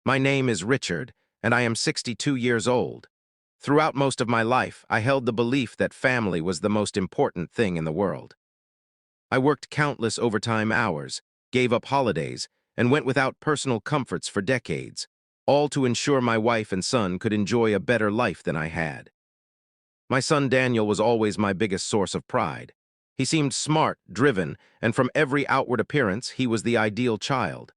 My name is Richard, and I am 62 years old. Throughout most of my life, I held the belief that family was the most important thing in the world. I worked countless overtime hours, gave up holidays, and went without personal comforts for decades, all to ensure my wife and son could enjoy a better life than I had. My son Daniel was always my biggest source of pride. He seemed smart, driven, and from every outward appearance, he was the ideal child.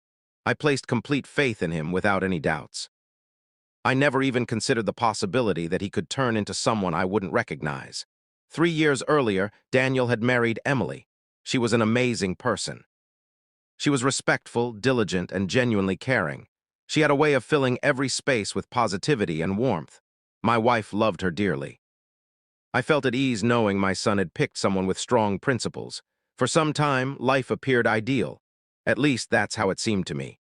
I placed complete faith in him without any doubts. I never even considered the possibility that he could turn into someone I wouldn't recognize. 3 years earlier, Daniel had married Emily. She was an amazing person. She was respectful, diligent, and genuinely caring. She had a way of filling every space with positivity and warmth. My wife loved her dearly. I felt at ease knowing my son had picked someone with strong principles. For some time, life appeared ideal. At least that's how it seemed to me.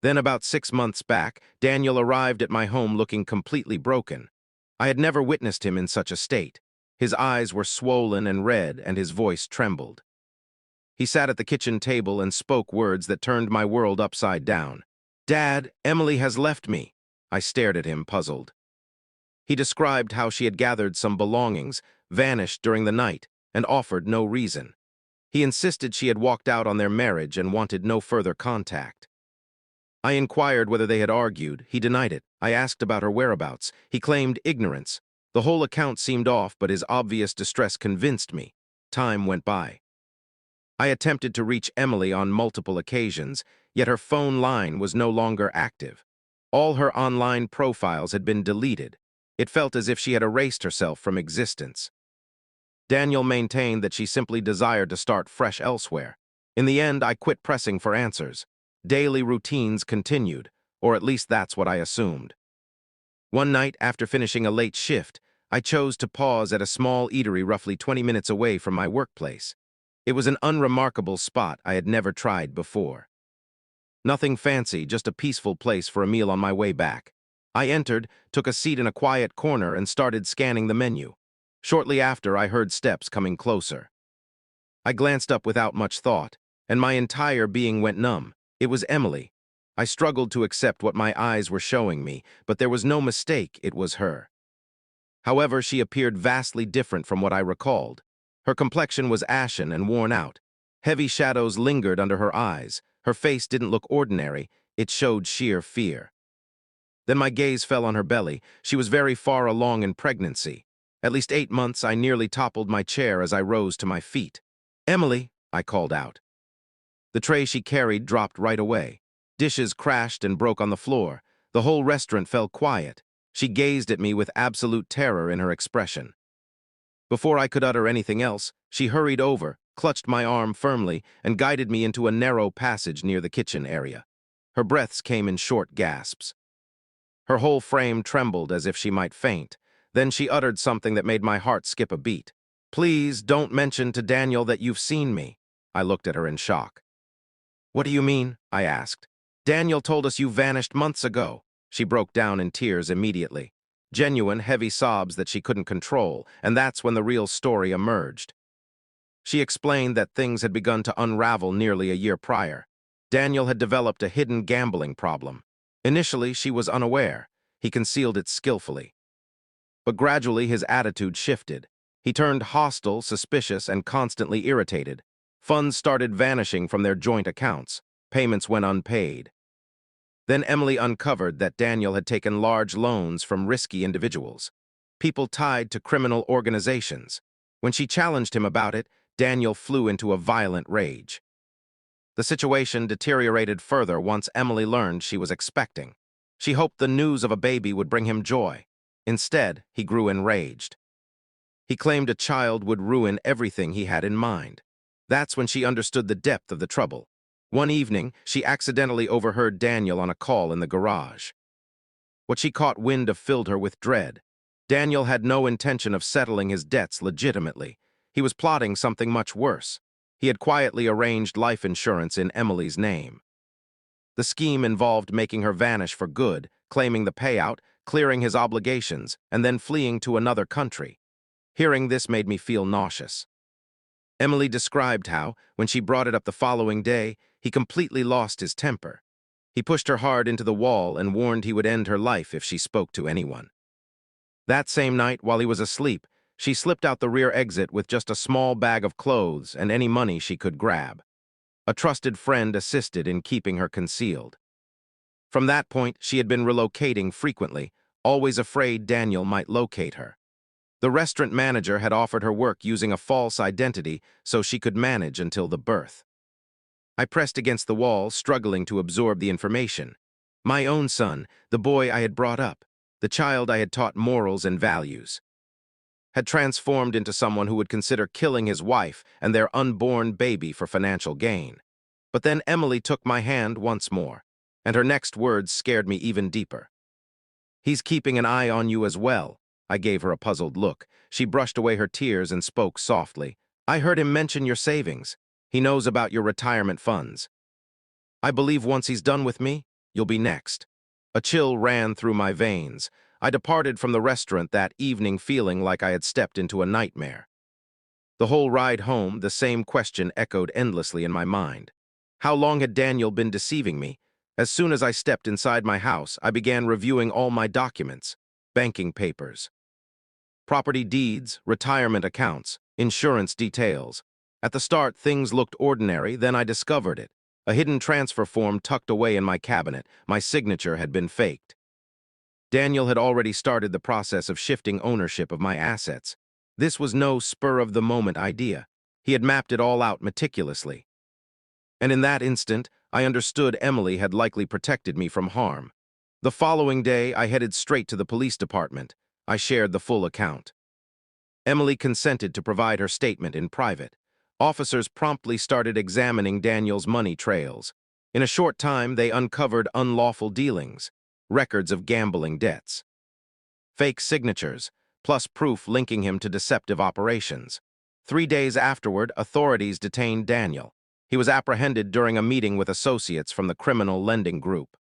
Then about 6 months back, Daniel arrived at my home looking completely broken. I had never witnessed him in such a state. His eyes were swollen and red, and his voice trembled. He sat at the kitchen table and spoke words that turned my world upside down. "Dad, Emily has left me." I stared at him, puzzled. He described how she had gathered some belongings, vanished during the night, and offered no reason. He insisted she had walked out on their marriage and wanted no further contact. I inquired whether they had argued. He denied it. I asked about her whereabouts. He claimed ignorance. The whole account seemed off, but his obvious distress convinced me. Time went by. I attempted to reach Emily on multiple occasions, yet her phone line was no longer active. All her online profiles had been deleted. It felt as if she had erased herself from existence. Daniel maintained that she simply desired to start fresh elsewhere. In the end, I quit pressing for answers. Daily routines continued, or at least that's what I assumed. One night, after finishing a late shift, I chose to pause at a small eatery roughly 20 minutes away from my workplace. It was an unremarkable spot I had never tried before. Nothing fancy, just a peaceful place for a meal on my way back. I entered, took a seat in a quiet corner, and started scanning the menu. Shortly after, I heard steps coming closer. I glanced up without much thought, and my entire being went numb. It was Emily. I struggled to accept what my eyes were showing me, but there was no mistake, it was her. However, she appeared vastly different from what I recalled. Her complexion was ashen and worn out. Heavy shadows lingered under her eyes. Her face didn't look ordinary, it showed sheer fear. Then my gaze fell on her belly. She was very far along in pregnancy. At least 8 months, I nearly toppled my chair as I rose to my feet. "Emily," I called out. The tray she carried dropped right away. Dishes crashed and broke on the floor. The whole restaurant fell quiet. She gazed at me with absolute terror in her expression. Before I could utter anything else, she hurried over, clutched my arm firmly, and guided me into a narrow passage near the kitchen area. Her breaths came in short gasps. Her whole frame trembled as if she might faint. Then she uttered something that made my heart skip a beat. "Please don't mention to Daniel that you've seen me." I looked at her in shock. "What do you mean?" I asked. "Daniel told us you vanished months ago." She broke down in tears immediately. Genuine, heavy sobs that she couldn't control, and that's when the real story emerged. She explained that things had begun to unravel nearly a year prior. Daniel had developed a hidden gambling problem. Initially, she was unaware. He concealed it skillfully. But gradually, his attitude shifted. He turned hostile, suspicious, and constantly irritated. Funds started vanishing from their joint accounts. Payments went unpaid. Then Emily uncovered that Daniel had taken large loans from risky individuals, people tied to criminal organizations. When she challenged him about it, Daniel flew into a violent rage. The situation deteriorated further once Emily learned she was expecting. She hoped the news of a baby would bring him joy. Instead, he grew enraged. He claimed a child would ruin everything he had in mind. That's when she understood the depth of the trouble. One evening, she accidentally overheard Daniel on a call in the garage. What she caught wind of filled her with dread. Daniel had no intention of settling his debts legitimately. He was plotting something much worse. He had quietly arranged life insurance in Emily's name. The scheme involved making her vanish for good, claiming the payout, clearing his obligations, and then fleeing to another country. Hearing this made me feel nauseous. Emily described how, when she brought it up the following day, he completely lost his temper. He pushed her hard into the wall and warned he would end her life if she spoke to anyone. That same night, while he was asleep, she slipped out the rear exit with just a small bag of clothes and any money she could grab. A trusted friend assisted in keeping her concealed. From that point, she had been relocating frequently, always afraid Daniel might locate her. The restaurant manager had offered her work using a false identity so she could manage until the birth. I pressed against the wall, struggling to absorb the information. My own son, the boy I had brought up, the child I had taught morals and values, had transformed into someone who would consider killing his wife and their unborn baby for financial gain. But then Emily took my hand once more, and her next words scared me even deeper. "He's keeping an eye on you as well." I gave her a puzzled look. She brushed away her tears and spoke softly. "I heard him mention your savings. He knows about your retirement funds. I believe once he's done with me, you'll be next." A chill ran through my veins. I departed from the restaurant that evening feeling like I had stepped into a nightmare. The whole ride home, the same question echoed endlessly in my mind. How long had Daniel been deceiving me? As soon as I stepped inside my house, I began reviewing all my documents, banking papers, property deeds, retirement accounts, insurance details. At the start, things looked ordinary, then I discovered it. A hidden transfer form tucked away in my cabinet. My signature had been faked. Daniel had already started the process of shifting ownership of my assets. This was no spur-of-the-moment idea. He had mapped it all out meticulously. And in that instant, I understood Emily had likely protected me from harm. The following day, I headed straight to the police department. I shared the full account. Emily consented to provide her statement in private. Officers promptly started examining Daniel's money trails. In a short time, they uncovered unlawful dealings, records of gambling debts, fake signatures, plus proof linking him to deceptive operations. 3 days afterward, authorities detained Daniel. He was apprehended during a meeting with associates from the criminal lending group.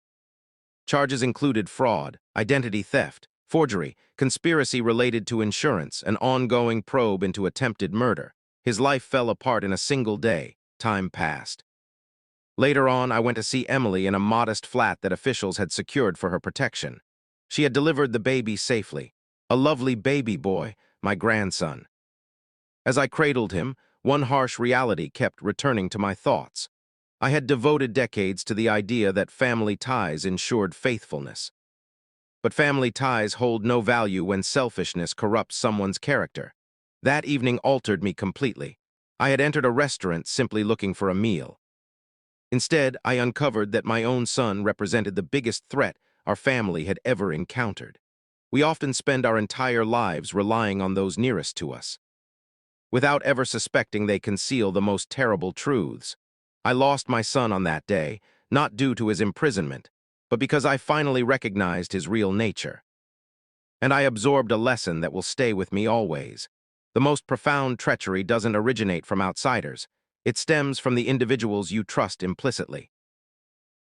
Charges included fraud, identity theft, forgery, conspiracy related to insurance, an ongoing probe into attempted murder. His life fell apart in a single day. Time passed. Later on, I went to see Emily in a modest flat that officials had secured for her protection. She had delivered the baby safely. A lovely baby boy, my grandson. As I cradled him, one harsh reality kept returning to my thoughts. I had devoted decades to the idea that family ties ensured faithfulness. But family ties hold no value when selfishness corrupts someone's character. That evening altered me completely. I had entered a restaurant simply looking for a meal. Instead, I uncovered that my own son represented the biggest threat our family had ever encountered. We often spend our entire lives relying on those nearest to us, without ever suspecting they conceal the most terrible truths. I lost my son on that day, not due to his imprisonment, but because I finally recognized his real nature. And I absorbed a lesson that will stay with me always. The most profound treachery doesn't originate from outsiders. It stems from the individuals you trust implicitly.